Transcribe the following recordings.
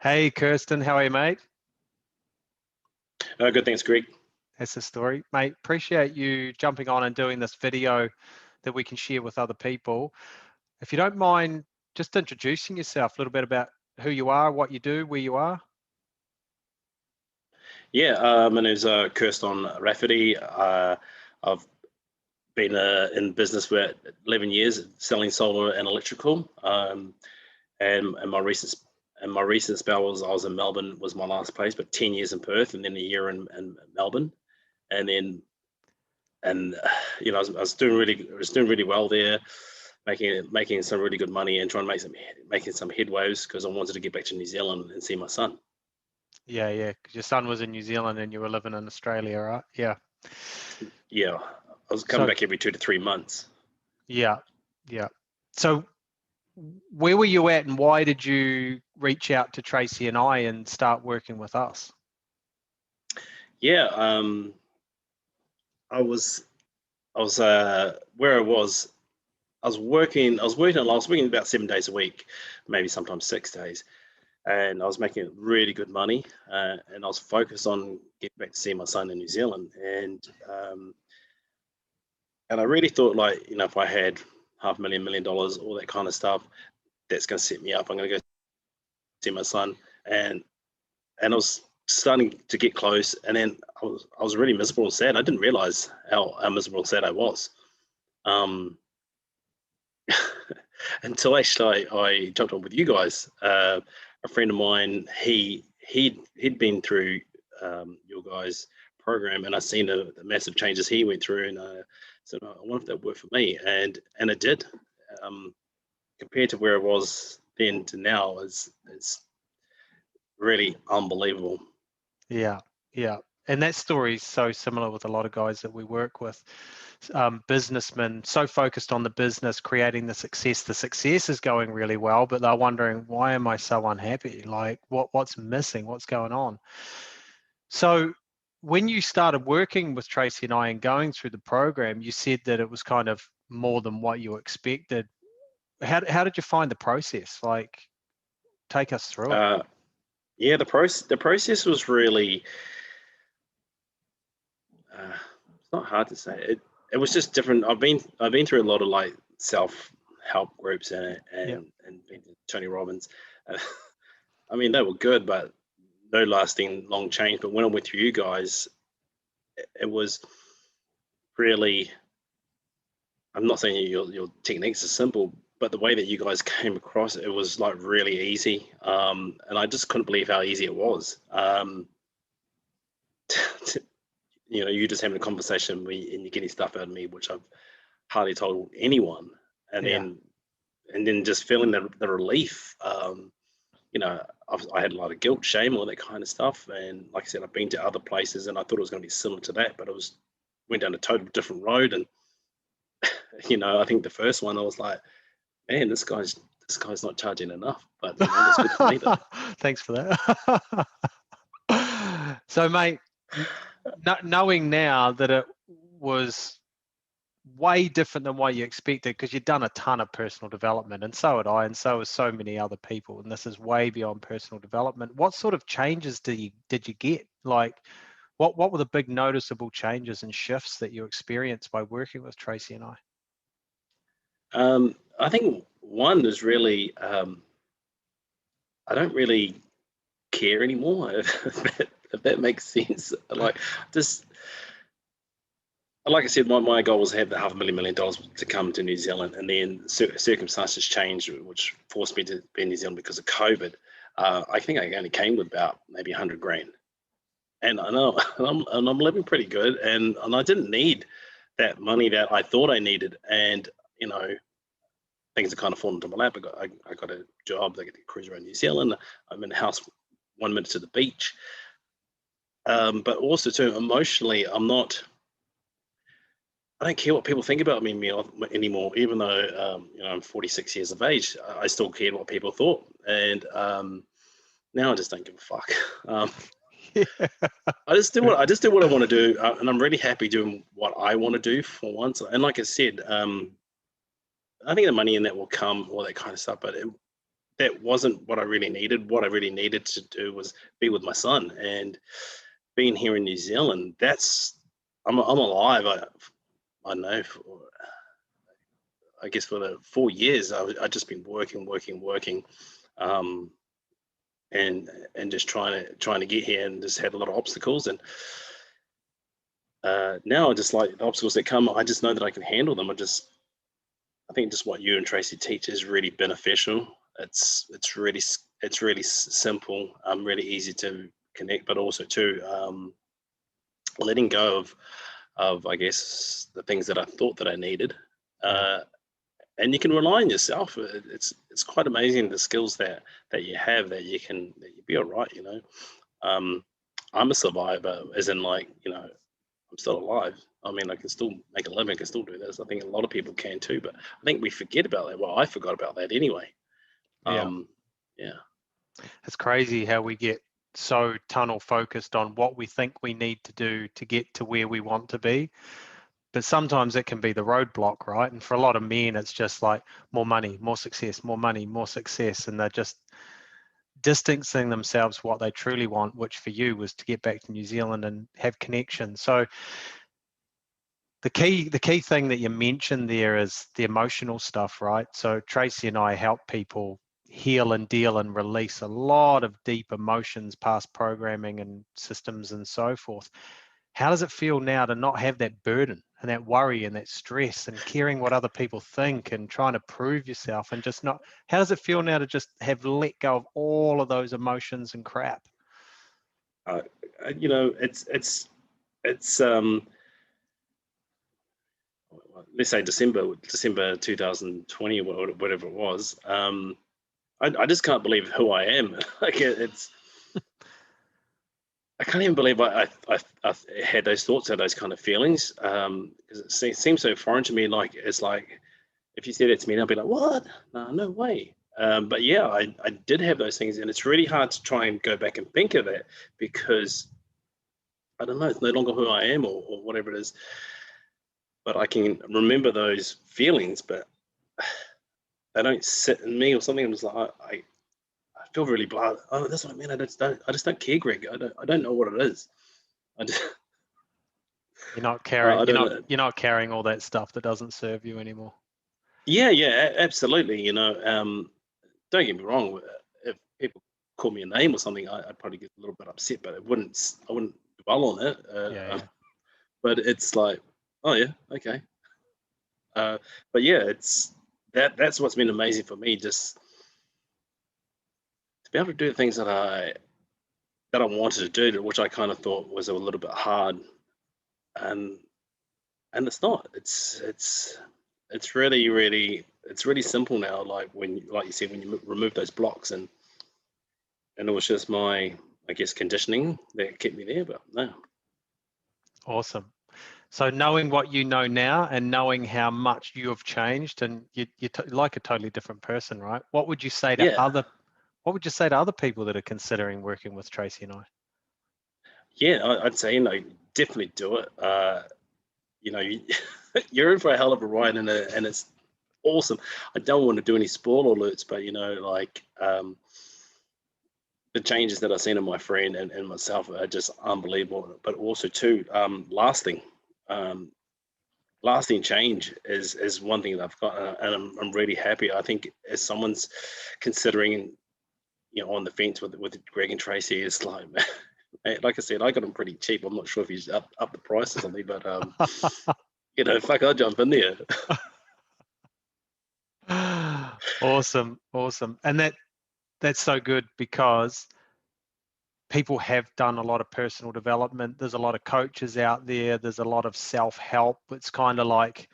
Hey, Kirston, how are you, mate? Good, thanks, Greg. That's the story. Mate, appreciate you jumping on and doing this video that we can share with other people. If you don't mind, just introducing yourself, a little bit about who you are, what you do, where you are. Yeah, my name's Kirston Rafferty. I've been in business for 11 years, selling solar and electrical. And my recent spell was I was in Melbourne, was my last place, but 10 years in Perth, and then a year in Melbourne, and then I was doing really well there, making some really good money and trying to making some headways because I wanted to get back to New Zealand and see my son. Yeah, because your son was in New Zealand and you were living in Australia, right? Yeah. Yeah, I was coming So, back every 2 to 3 months. yeah. So, where were you at and why did you reach out to Tracy and I and start working with us? Yeah, I was where I was. I was working about 7 days a week, maybe sometimes 6 days, and I was making really good money. And I was focused on getting back to see my son in New Zealand, and I really thought, like, if I had half a million dollars, all that kind of stuff, that's going to set me up. I'm going to go see my son, and I was starting to get close, and then I was really miserable and sad. I didn't realize how miserable and sad I was. Um, until actually I jumped on with you guys. A friend of mine, he'd been through your guys' program, and I seen the massive changes he went through, and said, "Oh, I wonder if that worked for me," and it did. Um, Compared to where it was then to now, it's really unbelievable. Yeah. And that story is so similar with a lot of guys that we work with. Businessmen so focused on the business, creating the success. The success is going really well, but they're wondering, why am I so unhappy? Like, what's missing? What's going on? So when you started working with Tracy and I and going through the program, you said that it was kind of more than what you expected. How did you find the process? Like, take us through it. Yeah, the process was really it's not hard to say. It was just different. I've been through a lot of like self-help groups Yeah. and been to Tony Robbins. Uh, I mean, they were good, but no lasting long change. But when I'm with you guys, it was really. I'm not saying your techniques are simple, but the way that you guys came across, it was like really easy. And I just couldn't believe how easy it was. You just having a conversation with me and you're getting stuff out of me, which I've hardly told anyone, and Yeah. then just feeling the relief. I had a lot of guilt, shame, all that kind of stuff, and like I said, I've been to other places, and I thought it was going to be similar to that, but it went down a total different road. And I think the first one, I was like, man, this guy's not charging enough, but that's good for me though. Thanks for that. So, mate, knowing now that it was way different than what you expected, because you've done a ton of personal development, and so had I, and so has so many other people, and this is way beyond personal development. What sort of changes did you get? Like, what were the big noticeable changes and shifts that you experienced by working with Tracy and I? I think one is really I don't really care anymore, if that makes sense. Like, just like I said, my goal was to have the half a million dollars to come to New Zealand, and then circumstances changed, which forced me to be in New Zealand because of COVID. I think I only came with about maybe 100 grand, and I know and I'm living pretty good, and I didn't need that money that I thought I needed, and you know things have kind of fallen into my lap. I got a job. I get to cruise around New Zealand. I'm in a house 1 minute to the beach, but also too emotionally, I don't care what people think about me anymore, even though I'm 46 years of age. I still cared what people thought, and now I just don't give a fuck. Um, I just do what I want to do, and I'm really happy doing what I want to do for once. And like I said, I think the money in that will come, all that kind of stuff. But that wasn't what I really needed. What I really needed to do was be with my son, and being here in New Zealand, I'm alive. I know I guess for the 4 years, I just been working, um, and just trying to get here, and just had a lot of obstacles. And now, just like the obstacles that come, I just know that I can handle them. I think just what you and Tracy teach is really beneficial. It's really simple, really easy to connect, but also too, letting go of I guess the things that I thought that I needed. And you can rely on yourself. It's quite amazing the skills that you have, that you be all right. I'm a survivor, as in, like, I'm still alive. I mean, I can still make a living. I can still do this. I think a lot of people can too, but I think we forget about that. Well, I forgot about that anyway. Yeah. Yeah. It's crazy how we get so tunnel focused on what we think we need to do to get to where we want to be. But sometimes it can be the roadblock, right? And for a lot of men, it's just like more money, more success, more money, more success. And they're just distancing themselves what they truly want, which for you was to get back to New Zealand and have connection. So the key thing that you mentioned there is the emotional stuff, right? So Tracy and I help people heal and deal and release a lot of deep emotions, past programming and systems and so forth. How does it feel now to not have that burden and that worry and that stress and caring what other people think and trying to prove yourself, and just not, how does it feel now to just have let go of all of those emotions and crap? It's let's say December 2020, or whatever it was. I just can't believe who I am. Like, I can't even believe I had those thoughts, had those kind of feelings, because it seems so foreign to me. Like, it's like, if you said it to me, I'd be like, what? No way. But yeah, I did have those things, and it's really hard to try and go back and think of that, because I don't know, it's no longer who I am, or whatever it is. But I can remember those feelings, but they don't sit in me or something. I'm just like, I feel really blah. Oh, that's what I mean. I just don't care, Greg. I don't know what it is. I just, You're not I carrying don't know. you're not carrying all that stuff that doesn't serve you anymore. Yeah, absolutely. Don't get me wrong. If people call me a name or something, I'd probably get a little bit upset, but I wouldn't dwell on it. Yeah. But it's like, oh yeah, okay. But yeah, that's what's been amazing for me, just to be able to do the things that I wanted to do, which I kind of thought was a little bit hard, and it's not. It's really simple now. Like, like you said, when you remove those blocks, and it was just my, I guess, conditioning that kept me there. But no. Awesome. So knowing what you know now, and knowing how much you have changed, and you're like a totally different person, right? What would you say to Yeah. other people that are considering working with Tracy and I? Yeah, I'd say, definitely do it. You're in for a hell of a ride, and it's awesome. I don't want to do any spoiler alerts, but like, the changes that I've seen in my friend and myself are just unbelievable. But also too, lasting change is one thing that I've got, and I'm really happy. I think, as someone's considering, on the fence with Greg and Tracy, it's like, like I said, I got them pretty cheap. I'm not sure if he's up the price or something, but fuck, I'll jump in there. Awesome. And that's so good, because people have done a lot of personal development. There's a lot of coaches out there. There's a lot of self-help. It's kind of like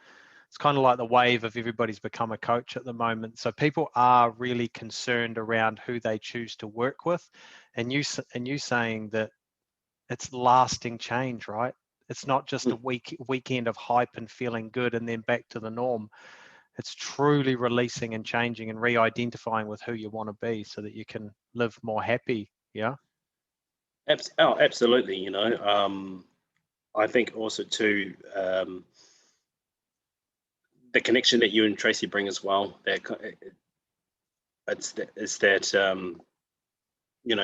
the wave of everybody's become a coach at the moment. So people are really concerned around who they choose to work with, and you saying that it's lasting change, right? It's not just a weekend of hype and feeling good and then back to the norm. It's truly releasing and changing and re-identifying with who you want to be, so that you can live more happy. Yeah. Absolutely. I think also too, the connection that you and Tracy bring as well. That it's that you know,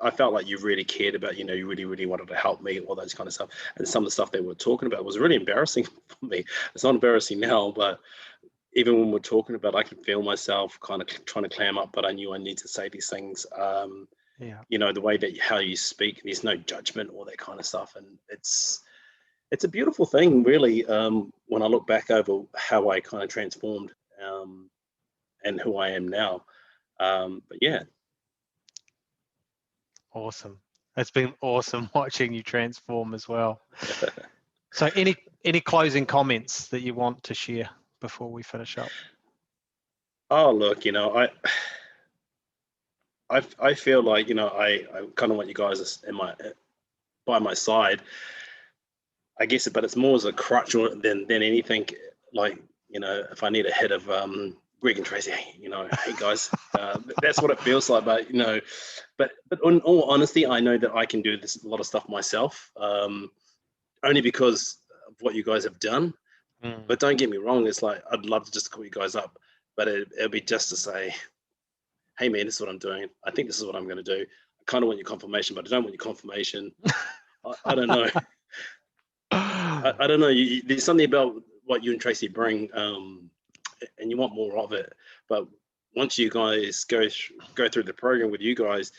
I felt like you really cared about, you know, you really wanted to help me, all those kind of stuff. And some of the stuff they were talking about was really embarrassing for me. It's not embarrassing now, but even when we're talking about, I can feel myself kind of trying to clam up, but I knew I need to say these things. Yeah. You know, the way that how you speak, there's no judgment, all that kind of stuff, and it's a beautiful thing, really. When I look back over how I kind of transformed, and who I am now. But yeah. Awesome. It's been awesome watching you transform as well. So any closing comments that you want to share before we finish up? Oh, look, you know, I feel like, you know, I kind of want you guys in by my side, I guess, but it's more as a crutch than anything. Like, you know, if I need a hit of Greg and Tracy, hey, you know, hey guys, that's what it feels like. But you know, but in all honesty, I know that I can do a lot of stuff myself, only because of what you guys have done. Mm. But don't get me wrong, it's like I'd love to just call you guys up, but it'll be just to say, hey man, this is what I'm doing. I think this is what I'm going to do. I kind of want your confirmation, but I don't want your confirmation. I don't know. I don't know. There's something about what you and Tracy bring, and you want more of it. But once you guys go through the program with you guys,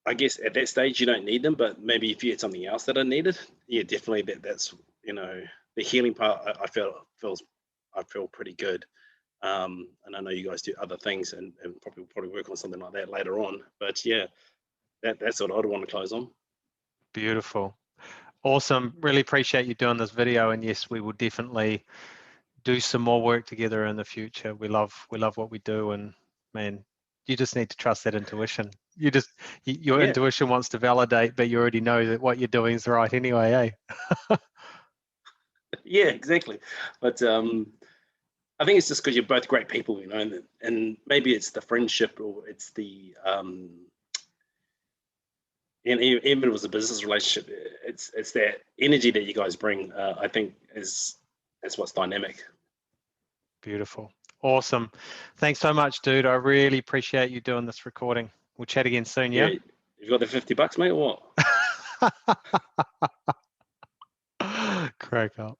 I guess at that stage you don't need them. But maybe if you had something else that I needed, yeah, definitely that's, you know, the healing part. I feel pretty good. And I know you guys do other things, and probably work on something like that later on. But yeah, that's what I'd want to close on. Beautiful. Awesome. Really appreciate you doing this video. And yes, we will definitely do some more work together in the future. We love what we do, and man, you just need to trust that intuition. Your Yeah. intuition wants to validate, but you already know that what you're doing is right anyway, eh? Yeah, exactly. But I think it's just because you're both great people, you know, and maybe it's the friendship, or it's the and even if it was a business relationship, it's that energy that you guys bring. I think that's what's dynamic. Beautiful. Awesome. Thanks so much, dude. I really appreciate you doing this recording. We'll chat again soon, yeah? You got the $50, mate, or what? Crack up.